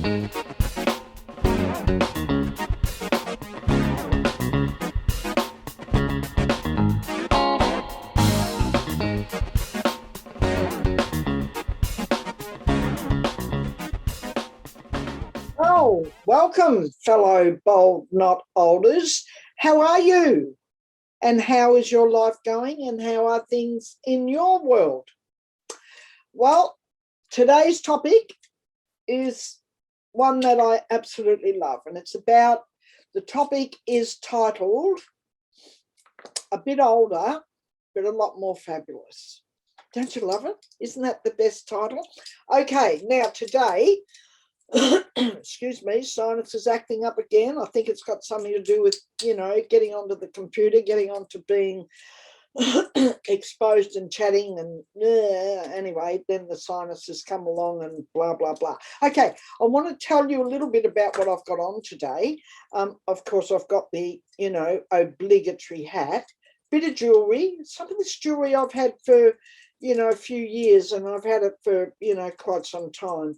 Oh, welcome, fellow bold not olders. How are you? And how is your life going? And how are things in your world? Well, today's topic is one that I absolutely love, and the topic is titled A Bit Older, but a Lot More Fabulous. Don't you love it? Isn't that the best title? Okay, now today, excuse me, sinus is acting up again. I think it's got something to do with, getting onto the computer, getting onto being exposed and chatting, and anyway, then the sinuses come along and blah, blah, blah. Okay, I want to tell you a little bit about what I've got on today. Of course, I've got the, obligatory hat, bit of jewelry. Some of this jewelry I've had for, a few years, and I've had it for, quite some time.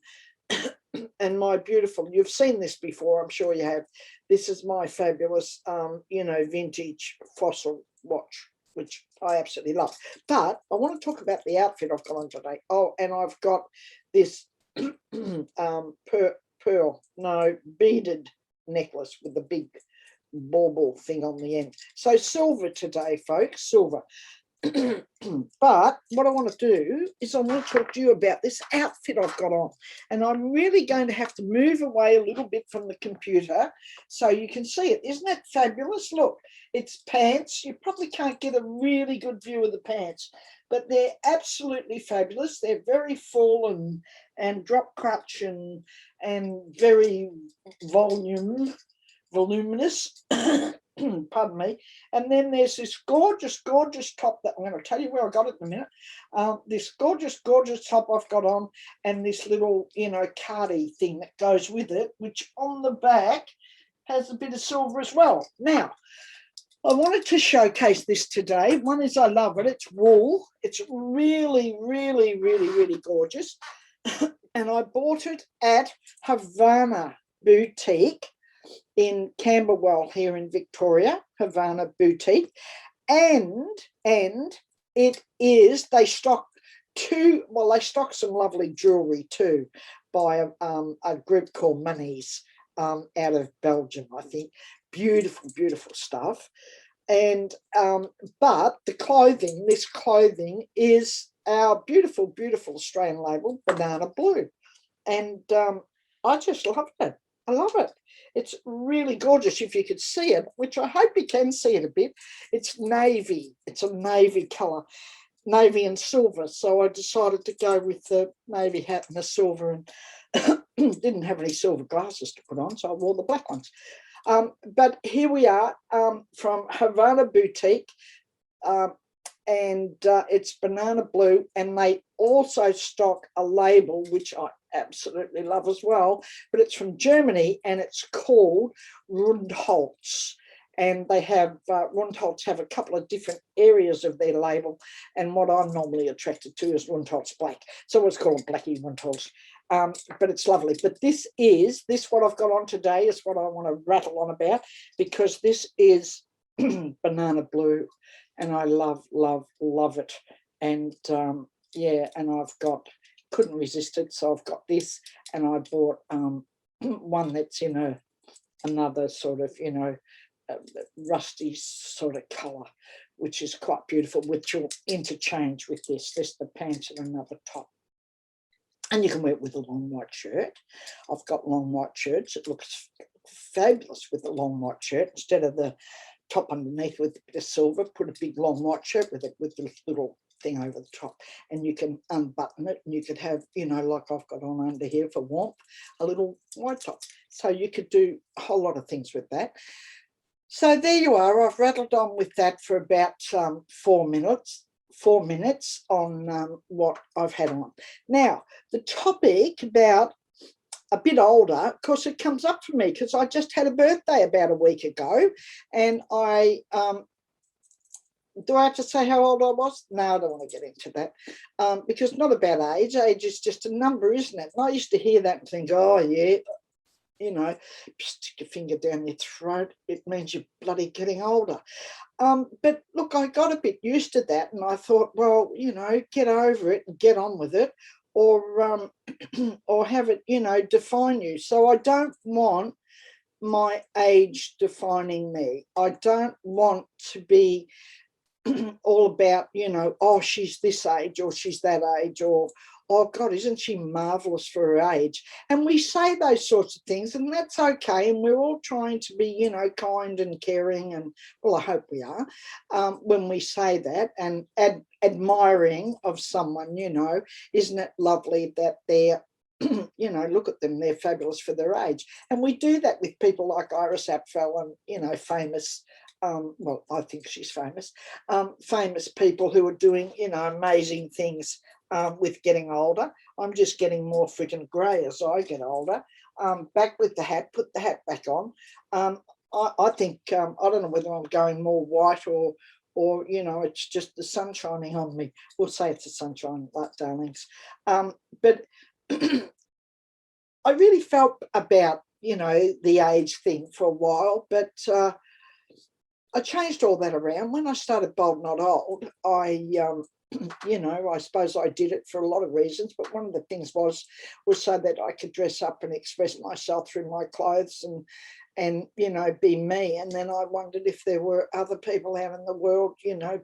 And my beautiful, you've seen this before, I'm sure you have. This is my fabulous, vintage fossil watch, which I absolutely love. But I want to talk about the outfit I've got on today. Oh, and I've got this beaded necklace with a big bauble thing on the end. So silver today, folks, silver. But what I want to do is I want to talk to you about this outfit I've got on, and I'm really going to have to move away a little bit from the computer so you can see it. Isn't that fabulous? Look, it's pants. You probably can't get a really good view of the pants, but they're absolutely fabulous. They're very full and drop crutch and very voluminous. Pardon me. And then there's this gorgeous top that I'm going to tell you where I got it in a minute. This gorgeous top I've got on, and this little, cardi thing that goes with it, which on the back has a bit of silver as well. Now, I wanted to showcase this today. One is I love it. It's wool. It's really, really, really, really gorgeous. And I bought it at Havana Boutique in Camberwell here in Victoria, Havana Boutique, and it is, they stock some lovely jewelry too by a group called Money's out of Belgium, I think. Beautiful stuff. And but this clothing is our beautiful Australian label, Banana Blue, and I just love it. I love it. It's really gorgeous if you could see it, which I hope you can see it a bit. It's navy. It's a navy colour, navy and silver. So I decided to go with the navy hat and the silver, and didn't have any silver glasses to put on, so I wore the black ones. But here we are from Havana Boutique, and it's Banana Blue, and they also stock a label which I absolutely love as well, but it's from Germany, and it's called Rundholz. And they have Rundholz have a couple of different areas of their label, and what I'm normally attracted to is Rundholz Black, so it's called Blackie Rundholz. But it's lovely. But this what I've got on today is what I want to rattle on about, because this is Banana Blue, and I love it. And yeah, and couldn't resist it, so I've got this, and I bought one that's in another sort of rusty sort of colour, which is quite beautiful, which will interchange with this. This the pants and another top. And you can wear it with a long white shirt. I've got long white shirts. It looks fabulous with a long white shirt. Instead of the top underneath with a bit of silver, put a big long white shirt with it, with the little thing over the top, and you can unbutton it, and you could have, like I've got on under here for warmth, a little white top. So you could do a whole lot of things with that. So there you are. I've rattled on with that for about 4 minutes. 4 minutes on what I've had on. Now, the topic about a bit older, of course, it comes up for me because I just had a birthday about a week ago, and I do I have to say how old I was? No, I don't want to get into that because not about age. Age is just a number, isn't it? And I used to hear that and think, oh, yeah, you know, stick your finger down your throat, it means you're bloody getting older. But look, I got a bit used to that, and I thought, well, you know, get over it and get on with it, or or have it, you know, define you. So I don't want my age defining me. I don't want to be all about, you know, oh, she's this age or she's that age, or oh God, isn't she marvelous for her age? And we say those sorts of things, and that's okay. And we're all trying to be, you know, kind and caring, and well, I hope we are, when we say that, and admiring of someone, you know, isn't it lovely that they're you know, look at them, they're fabulous for their age. And we do that with people like Iris Apfel and, you know, famous, well, I think she's famous, famous people who are doing, you know, amazing things with getting older. I'm just getting more freaking grey as I get older. Back with the hat, put the hat back on. I think, I don't know whether I'm going more white or, you know, it's just the sun shining on me. We'll say it's the sunshine, darlings. But I really felt about, you know, the age thing for a while, but I changed all that around. When I started Bold Not Old, I, you know, I suppose I did it for a lot of reasons, but one of the things was so that I could dress up and express myself through my clothes and you know, be me. And then I wondered if there were other people out in the world, you know,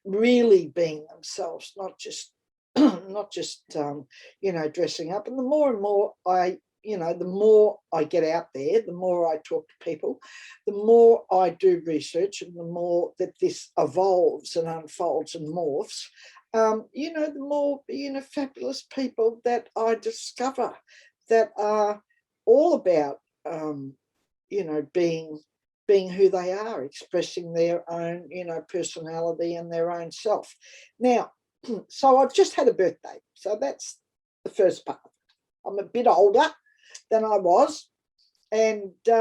really being themselves, not just not just you know, dressing up. And the more and more I, you know, the more I get out there, the more I talk to people, the more I do research, and the more that this evolves and unfolds and morphs, you know, the more, you know, fabulous people that I discover that are all about, you know, being who they are, expressing their own, you know, personality and their own self. Now, so I've just had a birthday. So that's the first part. I'm a bit older than I was, and but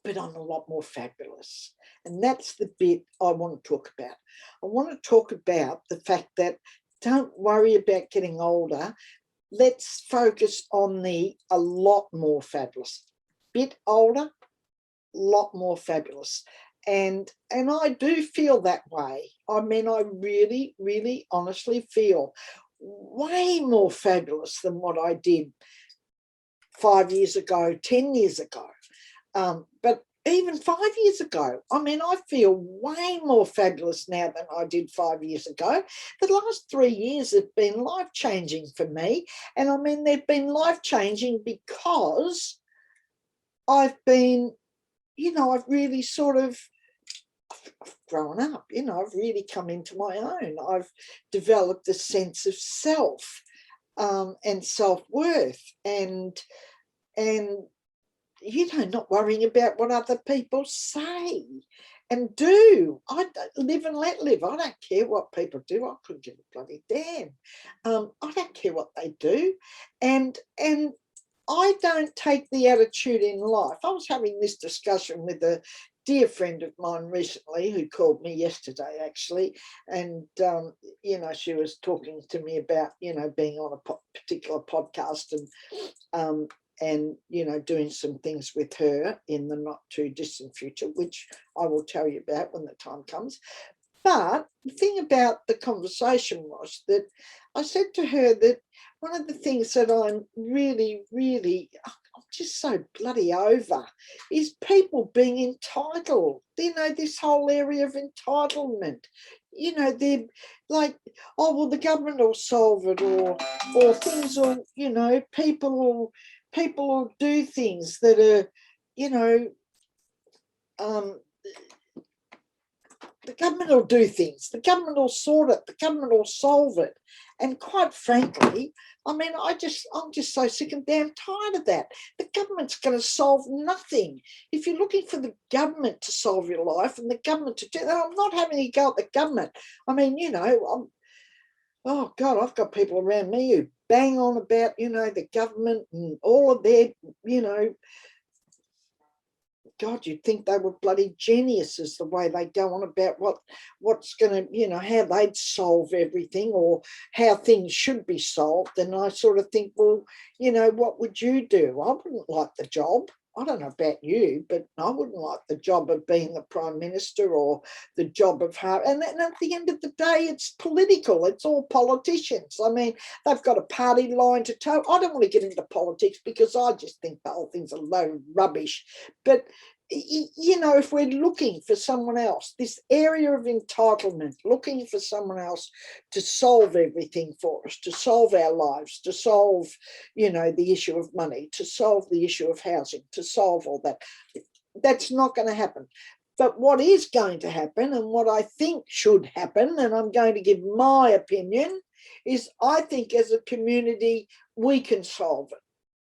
I'm a lot more fabulous. And that's the bit I want to talk about. I want to talk about the fact that don't worry about getting older. Let's focus on the a lot more fabulous. Bit older, lot more fabulous. And I do feel that way. I mean, I really, really honestly feel way more fabulous than what I did 5 years ago, 10 years ago. But even 5 years ago, I mean, I feel way more fabulous now than I did 5 years ago. The last 3 years have been life-changing for me. And I mean, they've been life-changing because I've been, you know, I've really sort of, I've grown up, you know, I've really come into my own. I've developed a sense of self, and self-worth, and you know, not worrying about what other people say and do. I live and let live. I don't care what people do. I couldn't give a bloody damn. I don't care what they do, and I don't take the attitude in life. I was having this discussion with a dear friend of mine recently who called me yesterday, actually, and, you know, she was talking to me about, you know, being on a particular podcast and, you know, doing some things with her in the not too distant future, which I will tell you about when the time comes. But the thing about the conversation was that I said to her that one of the things that I'm really, really, I'm just so bloody over is people being entitled. You know, this whole area of entitlement. You know, they're like, oh, well, the government will solve it, or things will, you know, people will do things that are, you know, the government will do things, the government will sort it, the government will solve it. And quite frankly, I mean, I'm just so sick and damn tired of that. The government's going to solve nothing. If you're looking for the government to solve your life and the government to do that, I'm not having a go at the government. I mean, you know, oh God, I've got people around me who bang on about, you know, the government and all of their, you know, God, you'd think they were bloody geniuses the way they go on about what's going to, how they'd solve everything or how things should be solved. And I sort of think, well, what would you do? I wouldn't like the job. I don't know about you, but I wouldn't like the job of being the Prime Minister or the job of and at the end of the day, it's political. It's all politicians. I mean, they've got a party line to toe. I don't want to get into politics because I just think the whole thing's a load of rubbish. But if we're looking for someone else, this area of entitlement, looking for someone else to solve everything for us, to solve our lives, to solve, the issue of money, to solve the issue of housing, to solve all that, that's not going to happen. But what is going to happen and what I think should happen, and I'm going to give my opinion, is I think as a community, we can solve it.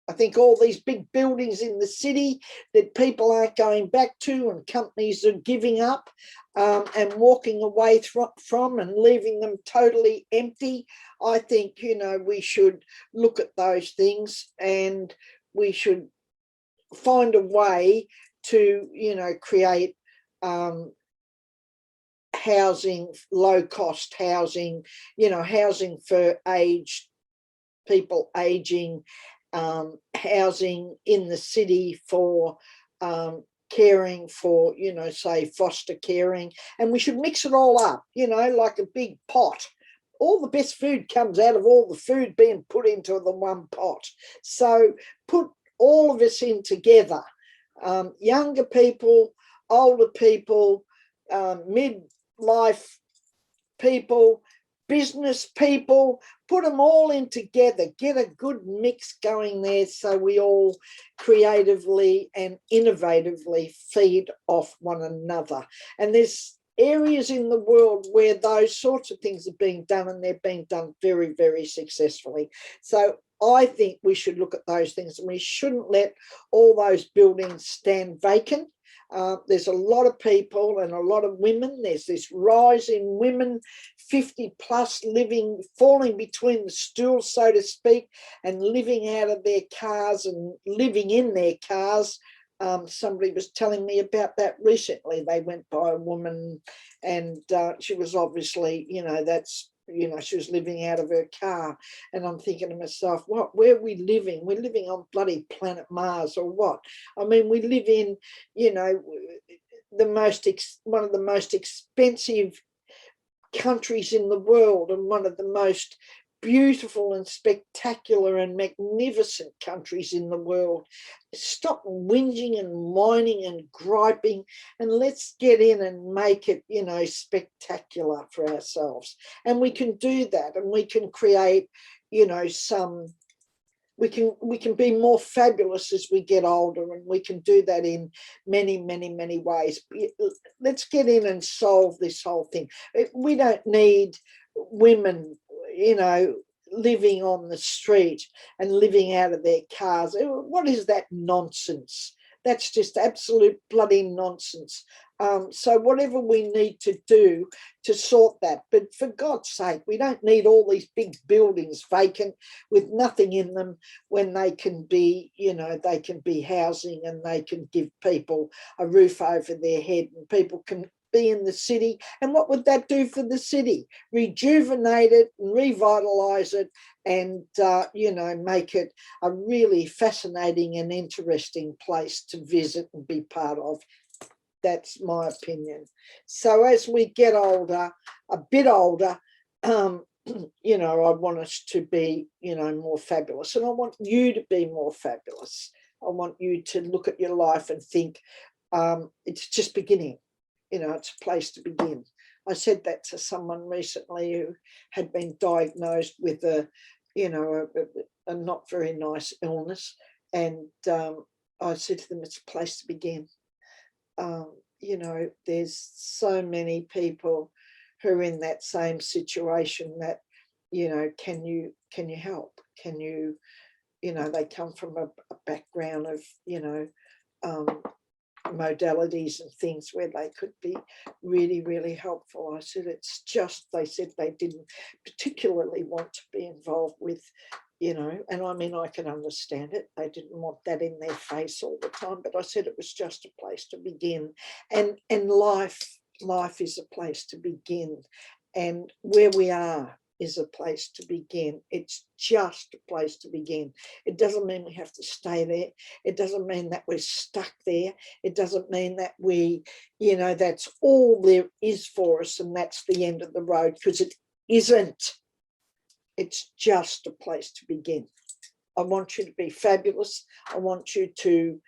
I think all these big buildings in the city that people aren't going back to and companies are giving up and walking away from and leaving them totally empty, I think, we should look at those things and we should find a way to, create housing, low-cost housing, housing for aged people, aging, housing in the city for caring for, say foster caring, and we should mix it all up, like a big pot. All the best food comes out of all the food being put into the one pot. So put all of us in together, younger people, older people, midlife people, business people, put them all in together, get a good mix going there so we all creatively and innovatively feed off one another. And there's areas in the world where those sorts of things are being done, and they're being done very, very successfully. So I think we should look at those things, and we shouldn't let all those buildings stand vacant. There's a lot of people and a lot of women. There's this rise in women 50 plus falling between the stools, so to speak, and living out of their cars and living in their cars. Somebody was telling me about that recently. They went by a woman and she was obviously, she was living out of her car. And I'm thinking to myself, where are we living? We're living on bloody planet Mars or what? I mean, we live in, one of the most expensive countries in the world and one of the most beautiful and spectacular and magnificent countries in the world. Stop whinging and whining and griping, and let's get in and make it, spectacular for ourselves. And we can do that, and we can create, we can be more fabulous as we get older, and we can do that in many, many, many ways. Let's get in and solve this whole thing. We don't need women, living on the street and living out of their cars. What is that nonsense? That's just absolute bloody nonsense. So whatever we need to do to sort that, but for God's sake, we don't need all these big buildings vacant with nothing in them when they can be, they can be housing and they can give people a roof over their head and people can be in the city. And what would that do for the city? Rejuvenate it and revitalise it and, make it a really fascinating and interesting place to visit and be part of. That's my opinion. So as we get older, a bit older, I want us to be, more fabulous. And I want you to be more fabulous. I want you to look at your life and think it's just beginning. It's a place to begin. I said that to someone recently who had been diagnosed with a not very nice illness. And I said to them, it's a place to begin. There's so many people who are in that same situation that, can you help? Can you, they come from a background of, modalities and things where they could be really, really helpful. I said, it's just, they said they didn't particularly want to be involved with you know, and I mean, I can understand it. They didn't want that in their face all the time, but I said it was just a place to begin. And life is a place to begin. And where we are is a place to begin. It's just a place to begin. It doesn't mean we have to stay there. It doesn't mean that we're stuck there. It doesn't mean that we, you know, that's all there is for us and that's the end of the road, because it isn't. It's just a place to begin. I want you to be fabulous. I want you to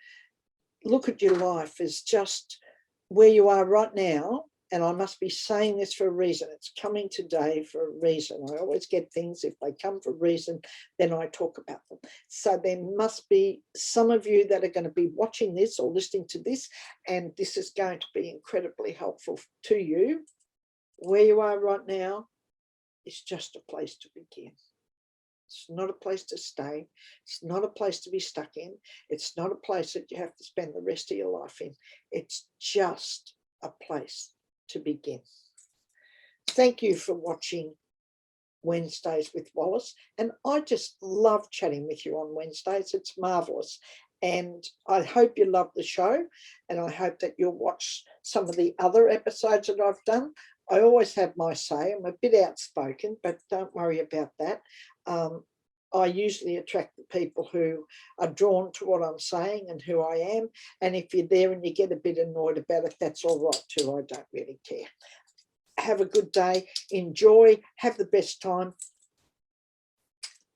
look at your life as just where you are right now. And I must be saying this for a reason. It's coming today for a reason. I always get things, if they come for a reason, then I talk about them. So there must be some of you that are going to be watching this or listening to this, and this is going to be incredibly helpful to you. Where you are right now is just a place to begin. It's not a place to stay. It's not a place to be stuck in. It's not a place that you have to spend the rest of your life in. It's just a place to begin. Thank you for watching Wednesdays with Wallis. And I just love chatting with you on Wednesdays. It's marvellous. And I hope you love the show. And I hope that you'll watch some of the other episodes that I've done. I always have my say. I'm a bit outspoken, but don't worry about that. I usually attract the people who are drawn to what I'm saying and who I am. And if you're there and you get a bit annoyed about it, that's all right too. I don't really care. Have a good day. Enjoy. Have the best time.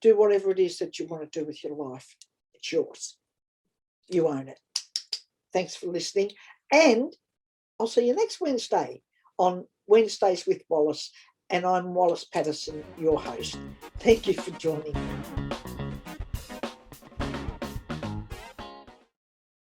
Do whatever it is that you want to do with your life. It's yours. You own it. Thanks for listening. And I'll see you next Wednesday on Wednesdays with Wallis. And I'm Wallis Pattisonn, your host. Thank you for joining me.